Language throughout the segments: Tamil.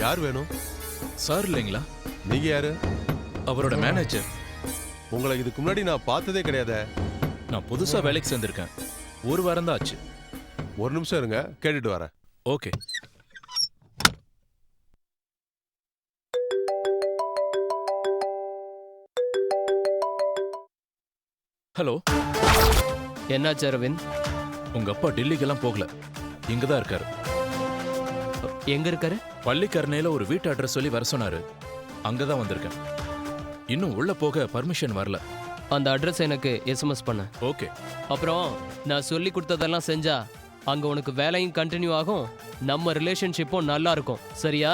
யார் வேணும்? சார் இல்லைங்களா? நீங்க யாரு? அவரோட மேனேஜர். உங்களை இதுக்கு முன்னாடி நான் பார்த்ததே கிடையாதே. நான் புதுசா வேலைக்கு சேர்ந்திருக்கேன். ஒரு வாரம் தான் ஆச்சு. ஒரு நிமிஷம் இருங்க, கேட்டுட்டு வரேன். ஓகே. ஹலோ. என்னாச்சு அரவிந்த்? உங்க அப்பா டெல்லிக்கெல்லாம் போகல, இங்க தான் இருக்காரு. எங்க இருக்காரு? பள்ளிக்கரணையில ஒரு வீட்டு அட்ரஸ் சொல்லி வர சொன்னாரு. அங்கதான் வந்திருக்கேன். இன்னும் உள்ள போக பர்மிஷன் வரல. அந்த அட்ரஸ் எனக்கு எஸ்எம்எஸ் பண்ண. ஓகே. அப்புறம் நான் சொல்லி கொடுத்ததெல்லாம் செஞ்சா அங்க உனக்கு வேலையும் கண்டினியூ ஆகும், நம்ம ரிலேஷன்ஷிப்பும் நல்லா இருக்கும். சரியா?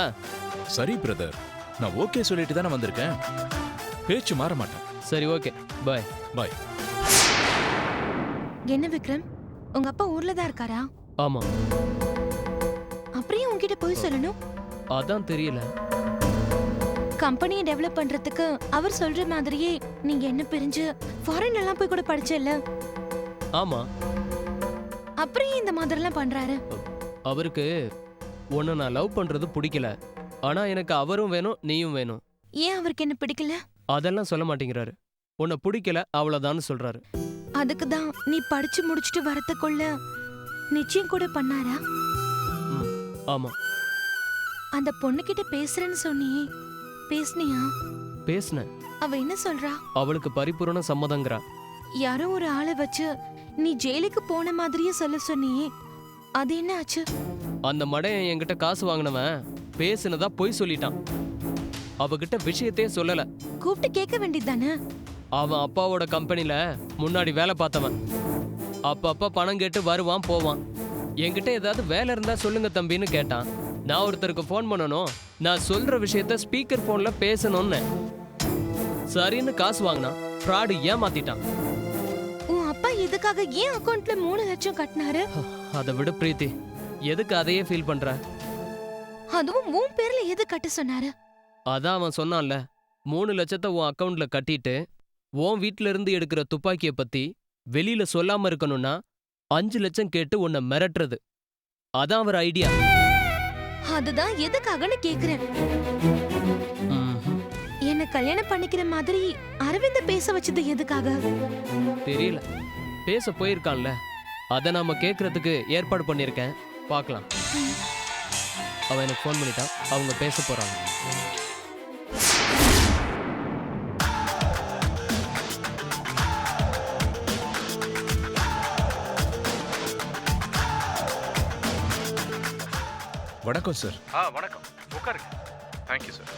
சரி பிரதர், நான் ஓகே சொல்லிட்டு தானே வந்திருக்கேன். பேச்சு மாற மாட்டேன். சரி, ஓகே, பாய். பாய். என்ன விக்ரம், உங்க அப்பா ஊர்ல தான் இருக்காரா? ஆமா. அப்படியே உன்கிட்ட போய் சொல்லணும். அதான் தெரியல. கம்பெனியை டெவலப் பண்றதுக்கு அவர் சொல்ற மாதிரியே நீங்க என்ன பிரிஞ்சு ஃபாரின் எல்லாம் போய் கூட படிச்சல. ஆமா. அப்படியே இந்த மாதிரிலாம் பண்றாரு. அவருக்கு உன்னை நான் லவ் பண்றது பிடிக்கல, ஆனா எனக்கு அவரும் வேணும், நீயும் வேணும். ஏன் அவருக்கு என்ன பிடிக்கல? அதெல்லாம் சொல்ல மாட்டேங்கிறாரு. உன்னை பிடிக்கல அவ்வளவுதான்னு சொல்றாரு. அதுக்கு தான் நீ படிச்சு முடிச்சிட்டு வரதுக்குள்ள நிச்சயம் கூட பண்ணாரா? ஆமா. அந்த பொண்ணு கிட்ட பேசுறேன்னு சொன்னியே, பேசுனியா? பேசுனேன். அவ என்ன சொல்றா? அவளுக்கு பரிபூரண சம்மதங்கிறா. யாரோ ஒரு ஆளை வச்சு நீ ஜெயிலுக்கு போன மாதிரியே சொல்ல சொன்னியே, அது என்ன ஆச்சு? அந்த மடையன் என்கிட்ட காசு வாங்கினவன் பேசுனதா பொய் சொல்லிட்டான். அவகிட்ட விஷயத்தையே சொல்லல. கூப்பிட்டு கேட்க வேண்டியதானே? அவன் அப்பாவோட கம்பெனில முன்னாடி வேலை பார்த்தவன். அப்பப்ப பணம் கேட்டு வருவான் போவான். என்கிட்ட ஏதாவது வேலை இருந்தா சொல்லுங்க தம்பின்னு கேட்டான். நான் ஒருத்தருக்கு ஃபோன் பண்ணணும், நான் சொல்ற விஷயத்த ஸ்பீக்கர் போன்ல பேசணும்னு. சரின்னு காசு வாங்கினான். ஃப்ராடு ஏமாத்திட்டான். உன் அப்பா எதுக்காக ஏன் அக்கவுண்ட்ல 3 லட்சம் கட்டினாரு? அதை விட பிரீத்தி, எதுக்கு அதையே ஃபீல் பண்ற? அதுவும் உன் பேர்ல எது கட்ட சொன்னாரு? அதான் அவன் சொன்னான்ல, 3 லட்சத்தை உன் அக்கவுண்ட்ல கட்டிட்டு உன் வீட்ல இருந்து எடுக்கிற துப்பாக்கிய பத்தி வெளியில சொல்லாம இருக்கணும்னா 5 லட்சம் கேட்டு உன்னை மிரட்டுறது. அதான் அவர் ஐடியா. அதுதான் எதுக்காகன்னு கேக்குறேன். என்ன கல்யாணம் பண்ணிக்கிற மாதிரி அரவிந்த் பேச வச்சது எதுக்காக? தெரியல. பேச போயிருக்கான்ல, அதை நாம கேட்கறதுக்கு ஏற்பாடு பண்ணிருக்கேன். பார்க்கலாம். அவன் எனக்கு ஃபோன் பண்ணிட்டான், அவங்க பேச போறாங்க. வணக்கம் சார். வணக்கம். உட்காருங்க. Thank you sir.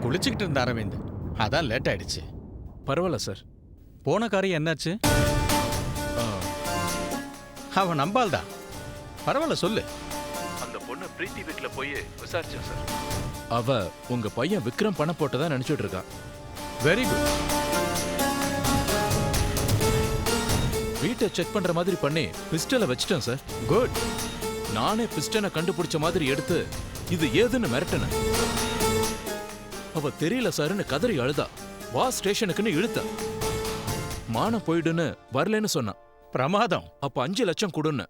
குளிச்சுக்கிட்டு இருந்த அரவிந்த், அதான் லேட் ஆயிடுச்சு. பரவாயில்ல சார். போன காரியம் என்னாச்சு? அவன் நம்பால்தான். பரவாயில்ல, சொல்லு. அந்த பொண்ணு பிரீத்தி வீட்ல போய் விசாரிச்சேன் சார். அவ உங்க பையன் விக்ரம் பணம் போட்டதா நினைச்சிட்டு இருக்கா. Very good. வீட்டை செக் பண்ற மாதிரி பண்ணி பிஸ்டலை வச்சிட்டேன் சார். குட். நானே பிஸ்டனை கண்டுபிடிச்ச மாதிரி எடுத்து இது ஏதுன்னு மிரட்டினேன். அவ தெரியல சார்னு கதறி அழுதா. வா ஸ்டேஷனுக்குன்னு இழுத்தா. மானம் போயிடுன்னு வரலன்னு சொன்னான். பிரமாதம். அப்ப 5 லட்சம் கொடுன்னு.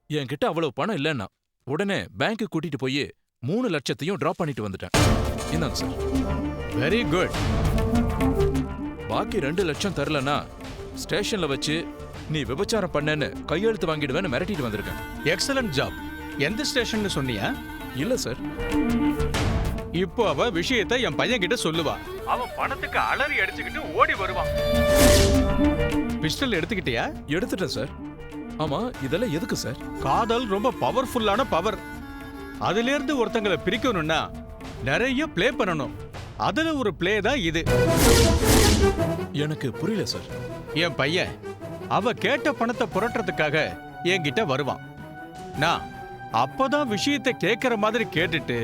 என்கிட்ட அவ்வளவு பணம் இல்லைன்னா உடனே பேங்க்கு கூட்டிட்டு போய் 3 லட்சத்தையும் டிராப் பண்ணிட்டு வந்துட்டேன். இந்தாங்க சார். Very good. பாக்கி 2 லட்சம் தரலனா ஸ்டேஷன்ல வச்சு நீ விபச்சாரம் பண்ணேன்னு கையெழுத்து வாங்கிடுவேன்னு மிரட்டிட்டு வந்திருக்கேன். Excellent job. எந்த ஸ்டேஷன் சொன்னியா? இல்ல சார். இப்போ அவ விஷயத்தை என் பையன் கிட்ட சொல்லுவா. அவன் பணத்துக்கு அலறி அடிச்சுக்கிட்டு ஓடி வருவான். பிஸ்டல் எடுத்துக்கிட்டியா? எடுத்துட்டேன் சார். ஆமா, இதெல்லாம் எதுக்கு சார்? காதல் ரொம்ப பவர்ஃபுல்லான பவர். அதுல இருந்து ஒருத்தங்களை பிரிக்கணும்னா நிறைய ப்ளே பண்ணணும். அதுல ஒரு ப்ளே தான் இது. எனக்கு புரியல சார். என் பையன் அவ கேட்ட பணத்தை புரட்டுறதுக்காக என்கிட்ட வருவான். நான் அப்பதான் விஷயத்தை கேட்கிற மாதிரி கேட்டுட்டு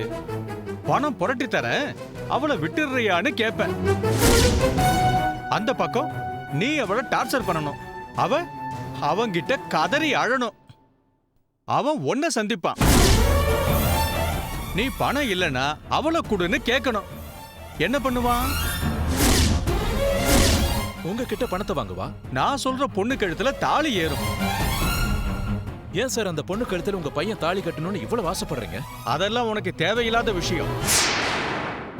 பணம் புரட்டி தர அவளை விட்டுறியான்னு கேட்பேன். அந்த பக்கம் நீ அவளை டார்ச்சர் பண்ணணும். அவங்கிட்ட கதறி அழணும். அவன் உன்னை சந்திப்பான். நீ பணம் இல்லைன்னா அவளை கொடுன்னு கேட்கணும். என்ன பண்ணுவான்? உங்ககிட்ட பணத்தை வாங்குவா? நான் சொல்ற பொண்ணு கழுத்துல தாலி ஏறும். ஏன் சார் அந்த பொண்ணு கழுத்துல உங்க பையன் தாலி கட்டணும்னு இவ்வளவு ஆசைப்படுறீங்க? அதெல்லாம் உனக்கு தேவையில்லாத விஷயம்.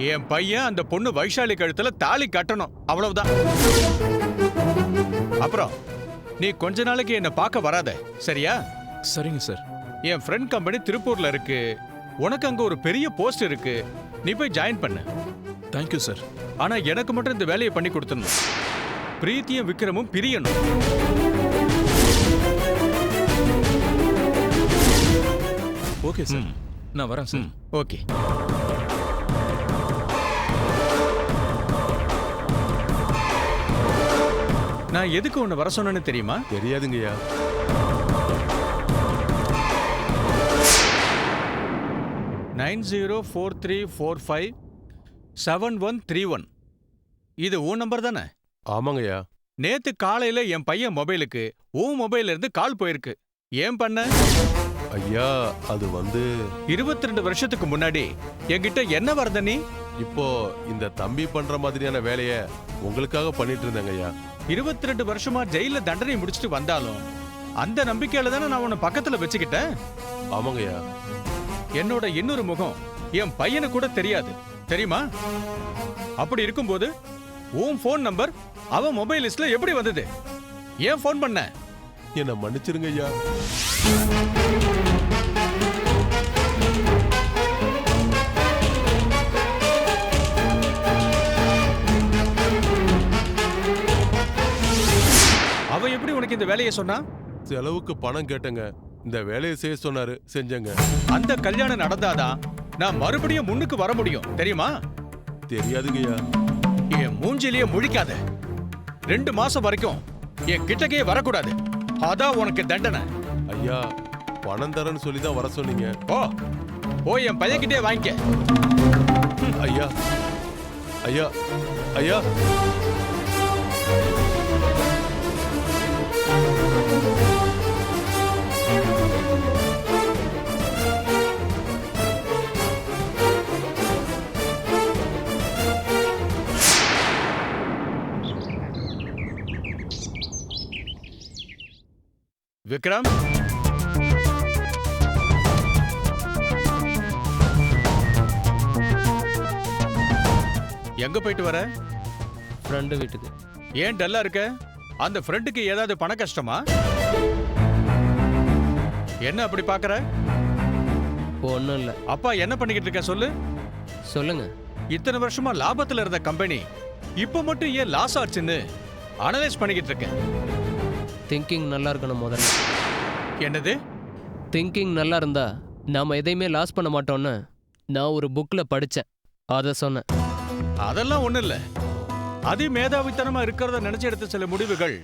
என் பையன் அந்த பொண்ணு வைஷாலி கழுத்துல தாலி கட்டணும், அவ்வளவுதான். அப்புறம் நீ கொஞ்ச நாளைக்கு என்ன பார்க்க வராத, சரியா? சரிங்க சார். என் ஃப்ரெண்ட் கம்பெனி திருப்பூர்ல இருக்கு. உனக்கு அங்க ஒரு பெரிய போஸ்ட் இருக்கு. நீ போய் ஜாயின் பண்ணு. Thank you sir. ஆனா எனக்கு மட்டும் இந்த வேலையை பண்ணி கொடுத்துடணும். பிரீத்தியும் விக்ரமும் பிரியணும். ஓகே சார், நான் வரேன் சார். ஓகே. நான் எதுக்கு உன்னை வர சொன்னேன்னு தெரியுமா? தெரியாதுங்கய்யா. நைன் 9043457131. இது உன் நம்பர் தானே? ஆமாங்கய்யா. நேத்து காலையில என் பையன் மொபைலுக்கு உன் மொபைல்ல இருந்து கால் போயிருக்கு. ஏன் பண்ண? ஐயா அது 22 வருஷத்துக்கு முன்னாடி என்கிட்ட என்ன வரத நீ? இப்போ இந்த தம்பி பண்ற மாதிரியான வேலைய உங்களுக்காக பண்ணிட்டு இருந்தேங்க ஐயா. 22 வருஷமா ஜெயில தண்டனை முடிச்சிட்டு வந்தாலும் அந்த நம்பிக்கையில தானே நான் உன்னை பக்கத்துல வச்சுக்கிட்டேன். ஆமாங்கய்யா. என்னோட இன்னொரு முகம் என் பையனு கூட தெரியாது, தெரியுமா? அப்படி இருக்கும்போது உன் போன் நம்பர் அவன் மொபைல் லிஸ்ட்ல எப்படி வந்தது? ஏன் போன் பண்ண? என்ன மன்னிச்சிருங்க ஐயா. அவன் எப்படி உனக்கு இந்த வேலையை சொன்னா? செலவுக்கு பணம் கேட்டங்க. இந்த வேலையை செய்ய சொன்னாரு, செஞ்சங்க. அந்த கல்யாணம் நடந்தாதான் நான் மறுபடியும் முன்னுக்கு வர முடியும், தெரியுமா? தெரியாதுங்கய்யா. என் மூஞ்சிலேயே முழிக்காத. 2 மாசம் வரைக்கும் என் கிட்டக்கே வரக்கூடாது. அதான் உனக்கு தண்டனை. ஐயா பணம் தரேன்னு சொல்லி தான் வர சொன்னீங்க. ஓ என் பையன்கிட்டே வாங்கிக்க. ஐயா ஐயா ஐயா. விக்ரம், எங்க போயிட்டு வர? ஃப்ரெண்டு வீட்டுக்கு. ஏன் டல்லா இருக்க? அந்த ஃப்ரெண்டுக்கு ஏதாவது பண கஷ்டமா? என்ன அப்படி பாக்குற? ஒன்றும் இல்லை. அப்பா என்ன பண்ணிக்கிட்டு இருக்க சொல்லு. சொல்லுங்க. இத்தனை வருஷமா லாபத்துல இருந்த கம்பெனி இப்ப மட்டும் ஏன் லாஸ் ஆச்சுன்னு அனலைஸ் பண்ணிக்கிட்டு இருக்கேன். திங்கிங் நல்லா இருக்கணும் முதல்ல. என்னது? திங்கிங் நல்லா இருந்தா நாம எதையுமே லாஸ் பண்ண மாட்டோம்னு நான் ஒரு புக்ல படிச்சேன், அதை சொன்னேன். அதெல்லாம் ஒண்ணு இல்ல. அதி மேதாவித்தனமா இருக்கிறத நினைச்சு எடுத்த சில முடிவுகள்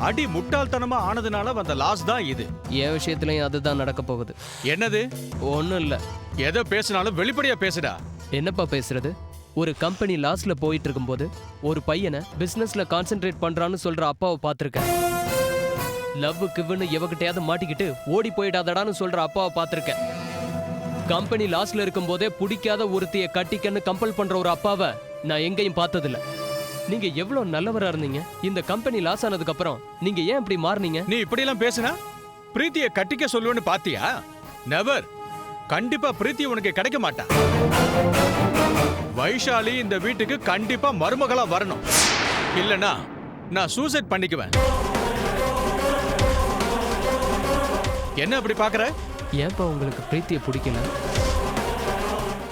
அடி முட்டாள்தனமா ஆனதுனால வந்த லாஸ் தான் இது. என் விஷயத்துலயும் அதுதான் நடக்க போகுது. என்னது? ஒன்றும் இல்லை. எதை பேசினாலும் வெளிப்படையா பேசுடா. என்னப்பா பேசுறது? ஒரு கம்பெனி லாஸ்ல போயிட்டு இருக்கும்போது ஒரு பையனை பிசினஸ்ல கான்சென்ட்ரேட் பண்றான்னு சொல்ற அப்பாவை பார்த்திருக்கேன். லவ்வுக்குன்னு எவகிட்டையாவது மாட்டிக்கிட்டு ஓடி போயிடாதடான்னு சொல்ற அப்பாவை பார்த்திருக்கேன். கம்பெனி லாஸ்ல இருக்கும் போதே பிடிக்காத ஒருத்தைய கட்டிக்கன்னு கம்பல் பண்ற ஒரு அப்பாவை நான் எங்கேயும் பார்த்ததில்ல. நீங்க எவ்வளவு நல்லவரா இருந்தீங்க. இந்த கம்பெனி லாஸ் ஆனதுக்கு அப்புறம் நீங்க ஏன் இப்படி மாறினீங்க? நீ இப்படி எல்லாம் பேசினா பிரீத்தியை கட்டிக்க சொல்லுவேன்னு பாத்தியா? நெவர். கண்டிப்பா பிரீத்தி உனக்கு கிடைக்க மாட்டா. வைஷாலி இந்த வீட்டுக்கு கண்டிப்பா மருமகளா வரணும். இல்லனா நான் சூசைட் பண்ணிக்குவேன். என்ன அப்படி பாக்குற? ஏன்பா உங்களுக்கு பிரீத்தியை பிடிக்கல?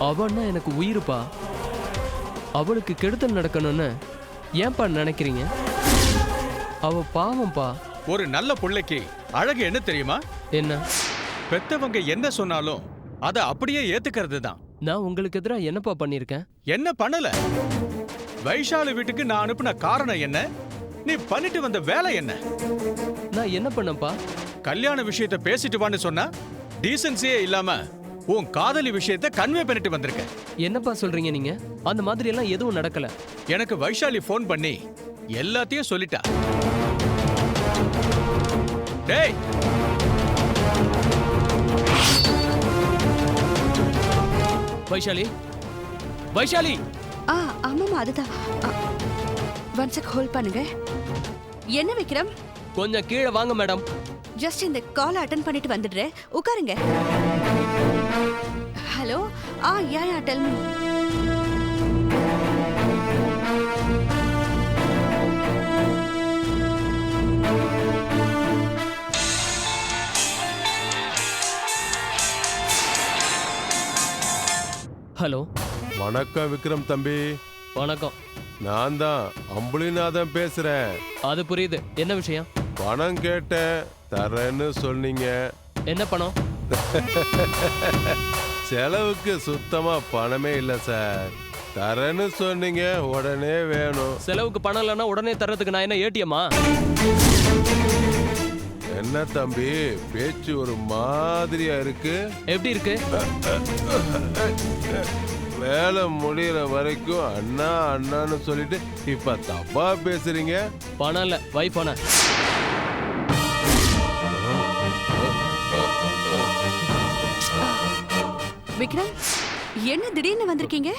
அவன்னா எனக்கு உயிருப்பா. அவளுக்கு கெடுதல் நடக்கணும்னு ஏன்பா நினைக்கிறீங்க? அவ பாவம்பா. ஒரு நல்ல பிள்ளைக்கு அழகு என்ன தெரியுமா? என்ன? பெத்தவங்க என்ன சொன்னாலும் அதை அப்படியே ஏத்துக்கிறது தான். நான் உங்களுக்கு எதிராக என்னப்பா பண்ணிருக்கேன்? என்ன பண்ணல? வைஷாலி வீட்டுக்கு நான் அனுப்பின காரணம் என்ன? நீ பண்ணிட்டு வந்த வேலை என்ன? நான் என்ன பண்ணப்பா? கல்யாண விஷயத்தை பேசிட்டு வான்னு சொன்னா டீசன்சியே இல்லாம உன் காதலி விஷயத்தை கன்வே பண்ணிட்டு வந்திருக்க. என்னப்பா சொல்றீங்க நீங்க? அந்த மாதிரி எல்லாம் எதுவும் நடக்கல. எனக்கு வைஷாலி ஃபோன் பண்ணி எல்லாத்தையும் சொல்லிட்டா. டேய், வைஷாலி, வைஷாலி, ஆமாமா அதுதான். ஒன் செக் ஹோல்ட் பண்ணுங்க. என்ன விக்ரம்? கொஞ்சம் கீழே வாங்க மேடம். ஜஸ்ட் இந்த கால் அட்டெண்ட் பண்ணிட்டு வந்துடுறேன், உட்காருங்க. ஹலோ. யா டெல் மீ. ஹலோ. வணக்கம் விக்ரம் தம்பி. வணக்கம். நான் தான் அம்புலிநாதன் பேசுறேன். அது புரியுது. என்ன விஷயம்? பணம் கேட்டேன், தரேன்னு சொன்னீங்க. என்ன பணம்? செலவுக்கு சுத்தமா பணமே இல்லை சார். தரேன்னு சொன்னீங்க, உடனே வேணும். செலவுக்கு பணம் இல்லைன்னா உடனே தர்றதுக்கு நான் என்ன ஏடிஎம்மா? என்ன தம்பி பேச்சு ஒரு மாதிரியா இருக்கு? எப்படி இருக்கு? வேலை முடியற வரைக்கும் அண்ணா அண்ணான்னு சொல்லிட்டு இப்ப தப்பா பேசுறீங்க. பணம் இல்ல, வைஃப் பணம். விக்ரம், என்ன திடீர்னு வந்திருக்கீங்க?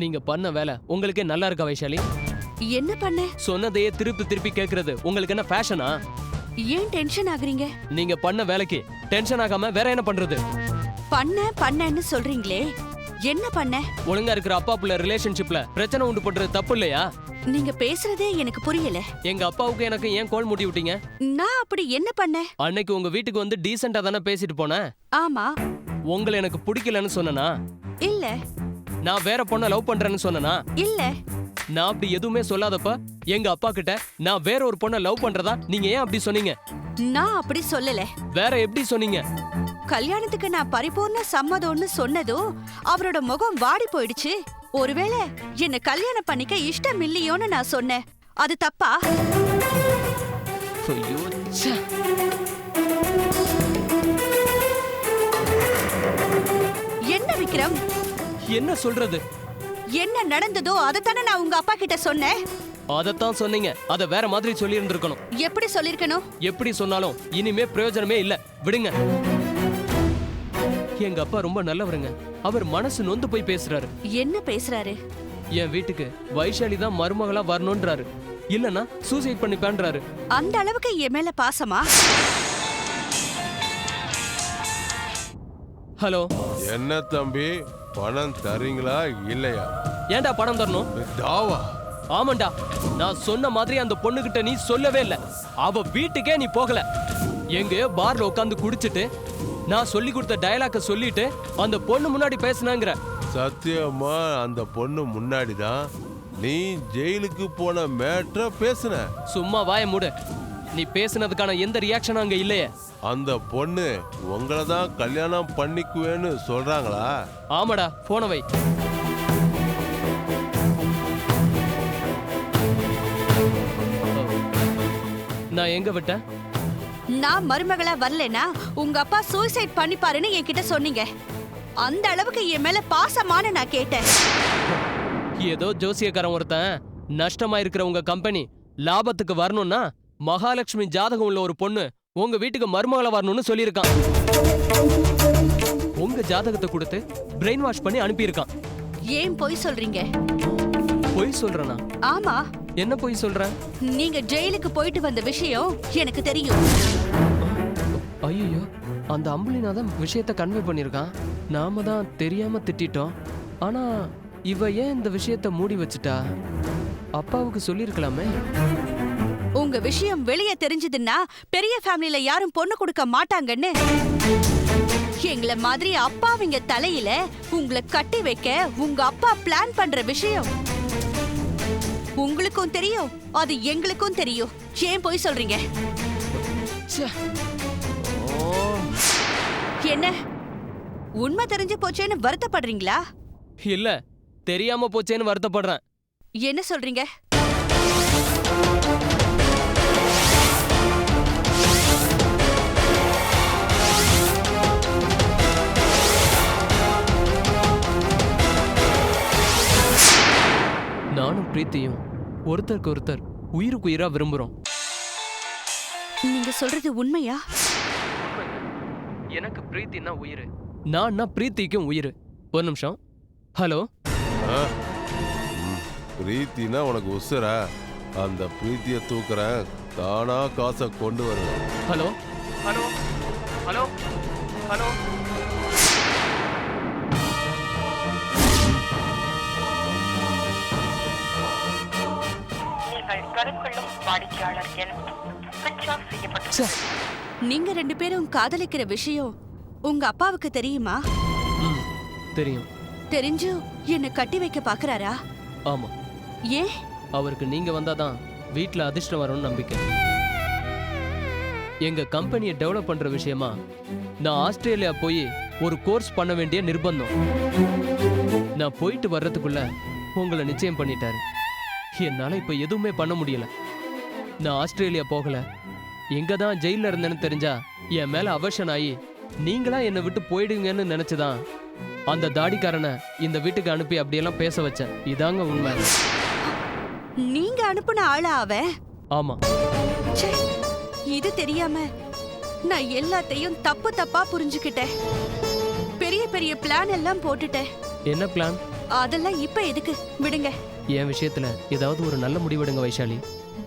நீங்க பண்ண வேலை உங்களுக்கே நல்லா இருக்கா வைஷாலி? என்ன பண்ண? சொன்னதையே திருப்பி திருப்பி கேக்குறது உங்களுக்கு என்ன ஃபேஷனா? ஏன் டென்ஷன் ஆகுறீங்க? நீங்க பண்ண வேலைக்கு டென்ஷன் ஆகாம வேற என்ன பண்றது? பண்ணன்னு சொல்றீங்களே, என்ன பண்ண? ஒழுங்கா இருக்கிற அப்பா புள்ள ரிலேஷன்ஷிப்ல பிரச்சனை உண்டு பண்றது தப்பு இல்லையா? நீங்க பேசுறதே எனக்கு புரியல. எங்க அப்பாவுக்கு எனக்கு ஏன் கோல் மூட்டி விட்டீங்க? நான் அப்படி என்ன பண்ண? அன்னைக்கு உங்க வீட்டுக்கு வந்து டீசெண்டா தானே பேசிட்டு போனேன். ஆமா. உங்களை எனக்கு பிடிக்கலன்னு சொன்னனா? இல்ல. நான் வேற பொண்ண லவ் பண்றேன்னு சொன்னனா? இல்ல. நான் அப்படி எதுவுமே சொல்லாதப்ப எங்க அப்பா கிட்ட நான் வேற ஒரு பொண்ண லவ் பண்றதா நீங்க ஏன் அப்படி சொன்னீங்க? நான் அப்படி சொல்லல. வேற எப்படி சொன்னீங்க? கல்யாணத்துக்கு நான் பரிபூர்ண சம்மதம்னு சொன்னதும் அவரோட முகம் வாடி போயிடுச்சு. ஒருவேளை என்ன கல்யாணம் பண்ணிக்க இஷ்டம் இல்லையோன்னு நான் சொன்னேன். அது தப்பா? ஐயோ, ச்சே. என்ன விக்ரம்? என்ன சொல்றது? என்ன நடந்ததோ அதத்தானே நான் உங்க அப்பா கிட்ட சொன்னேன். அதத்தான் சொன்னீங்க. அத வேற மாதிரி சொல்லி இருந்திருக்கணும். எப்படி சொல்லிருக்கணும்? எப்படி சொன்னாலும் இனிமே பிரயோஜனமே இல்ல, விடுங்க. எங்க அப்பா ரொம்ப நல்லவருங்க. அவர் மனசு நொந்து போய் பேசுறாரு. என்ன பேசுறாரு? என் வீட்டுக்கு வைஷாலி தான் மருமகளா வரணும்ன்றாரு. இல்லனா சூசைட் பண்ணிப்பேன்றாரு. அந்த அளவுக்கு என் மேல பாசமா? ஹலோ. என்ன தம்பி பணம் தரீங்களா இல்லையா? ஏன்டா பணம் தரணும்? தாவா? ஆமாண்டா. நான் சொன்ன மாதிரி அந்த பொண்ணுகிட்ட நீ சொல்லவே இல்ல. அவ வீட்டுக்கே நீ போகல. எங்கேயோ பார்ல உட்காந்து குடிச்சிட்டு நான் சொல்லி கொடுத்த டயலாக்க சொல்லிட்டு அந்த பொண்ணு முன்னாடி பேசினாங்கிற. சத்தியமா அந்த பொண்ணு முன்னாடிதான் நீ ஜெயிலுக்கு போன மேட்ர பேசுன. சும்மா வாய மூடு. நீ பேசுனதுக்கான எந்த ரியாக்ஷனும் அங்க இல்லையே. அந்த பொண்ணு உங்களை தான் கல்யாணம் பண்ணிக்குவேன்னு சொல்றாங்களா? ஆமாடா, போன வை. நான் எங்க விட்டேன்? நான் மருமகளா வரலனா உங்க அப்பா சூசைட் பண்ணிப்பாருன்னு என்கிட்ட சொன்னீங்க. அந்த அளவுக்கு என் மேல பாசமான நான் கேட்டேன். ஏதோ ஜோசியக்காரன் ஒருத்தன் நஷ்டமா இருக்கிற உங்க கம்பெனி லாபத்துக்கு வரணும்னா மகாலட்சுமி ஜாதகம் உள்ள ஒரு பொண்ணு உங்க வீட்டுக்கு மருமகளா வரணும்னு சொல்லியிருக்கான். உங்க ஜாதகத்தை கொடுத்து பிரெயின் வாஷ் பண்ணி அனுப்பியிருக்கான். ஏன் பொய் சொல்றீங்க? பொய் சொல்றனா? ஆமா. என்ன பொய் சொல்றேன்? நீங்க ஜெயிலுக்கு போயிட்டு வந்த விஷயம் எனக்கு தெரியும். ஐயோ, அந்த அம்புலிநாதன் விஷயத்த கன்வே பண்ணிருக்கான். நாம தான் தெரியாம திட்டிட்டோம். ஆனா இவ ஏன் இந்த விஷயத்த மூடி வச்சுட்டா? அப்பாவுக்கு சொல்லிருக்கலாமே. உங்க விஷயம் வெளியே தெரிஞ்சதுன்னா பெரிய ஃபேமிலில யாரும் பொண்ணு கொடுக்க மாட்டாங்கன்னு எங்களை மாதிரி அப்பாவிங்க தலையில உங்களை கட்டி வைக்க உங்க அப்பா பிளான் பண்ற விஷயம் உங்களுக்கும் தெரியும், அது எங்களுக்கும் தெரியும். ஏன் போய் சொல்றீங்க? என்ன உண்மை தெரிஞ்சு போச்சேன்னு வருத்தப்படுறீங்களா? இல்ல, தெரியாம போச்சேன்னு வருத்தப்படுறேன். என்ன சொல்றீங்க? நானும் பிரீத்தியும் ஒருத்தருக்கு ஒருத்தர் உயிருக்கு உயிரா விரும்புறோம். நீங்க சொல்றது உண்மையா? எனக்கு பிரீத்தினா உயிர், நான் பிரீத்திக்கும் உயிர். ஒரு நிமிஷம். ஹலோ, ஆ? பிரீத்தினா உனக்கு உசுரா? அந்த பிரீத்தியை தூக்குறேன், தானா காசை கொண்டு வருவேன். Hello, hello, hello, hello. Sir, நீங்க 2 பேரும் காதலிக்கிற விஷயம் உங்க அப்பாவுக்கு தெரியுமா? ம், தெரியும். தெரிஞ்சு என்ன கட்டி வைக்க பாக்குறாரா? ஆமா, ஏன்? அவருக்கு நீங்க வந்தாதான் வீட்ல அதிர்ஷ்டம் வரும்னு நம்பிக்கை. எங்க கம்பெனியை டெவலப் பண்ற விஷயமா நான் ஆஸ்திரேலியா போய் ஒரு கோர்ஸ் பண்ண வேண்டிய நிர்பந்தம். நான் போயிட்டு வர்றதுக்குள்ள உங்களை நிச்சயம் பண்ணிட்டாரு. என்னால இப்ப எதுவுமே பண்ண முடியல. நான் ஆஸ்திரேலியா போகல, எங்க தான் ஜெயில இருந்தேன்னு தெரிஞ்சா என் மேல அவர்ஷன் ஆகி நீங்களா என்னை விட்டு போயிடுங்கன்னு நினைச்சுதான் அந்த தாடிக்காரனை இந்த வீட்டுக்கு அனுப்பி அப்படியெல்லாம் பேச வச்சேன். இதாங்க உண்மை. நீங்க அனுப்புன ஆளா அவன்? ஆமா. ச்சே, இது தெரியாம நான் எல்லாத்தையும் தப்பு தப்பா புரிஞ்சுக்கிட்டேன். பெரிய பெரிய பிளான் எல்லாம் போட்டுட்டேன். என்ன பிளான்? அதெல்லாம் இப்ப எதுக்கு, விடுங்க. என் விஷயத்துல ஏதாவது ஒரு நல்ல முடிவெடுங்க வைஷாலி.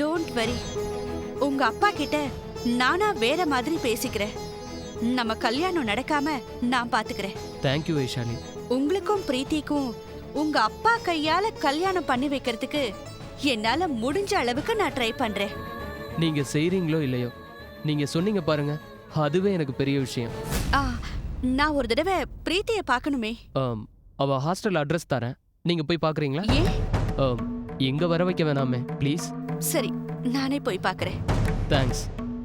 Don't worry. உங்க அப்பா கிட்ட நானா வேற மாதிரி பேசிக்கிறேன். நம்ம கல்யாணம் நடக்காம நான் பாத்துக்கிறேன். தேங்க்யூ வைஷாலி. உங்களுக்கும் பிரீத்திக்கும் உங்க அப்பா கையால கல்யாணம் பண்ணி வைக்கிறதுக்கு என்னால முடிஞ்ச அளவுக்கு நான் ட்ரை பண்றேன். நீங்க செய்றீங்களோ இல்லையோ, நீங்க சொன்னீங்க பாருங்க, அதுவே எனக்கு பெரிய விஷயம். நான் ஒரு தடவை பிரீத்திய பார்க்கணுமே. அவ ஹாஸ்டல் அட்ரஸ் தரேன், நீங்க போய் பாக்குறீங்களா? ஏன்? எங்க வர வைக்க வேணாமே ப்ளீஸ். சரி, நானே போய் பார்க்கறேன். தேங்க்ஸ்.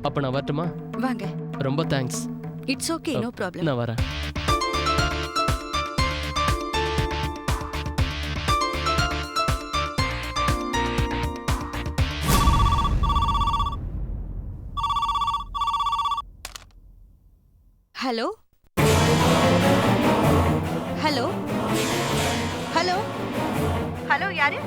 அப்ப நான் வரட்டுமா? வாங்க. ரொம்ப thanks. It's okay, no problem. நான் வரேன். ஹலோ, ஹலோ, ஹலோ, ஹலோ, யாரு?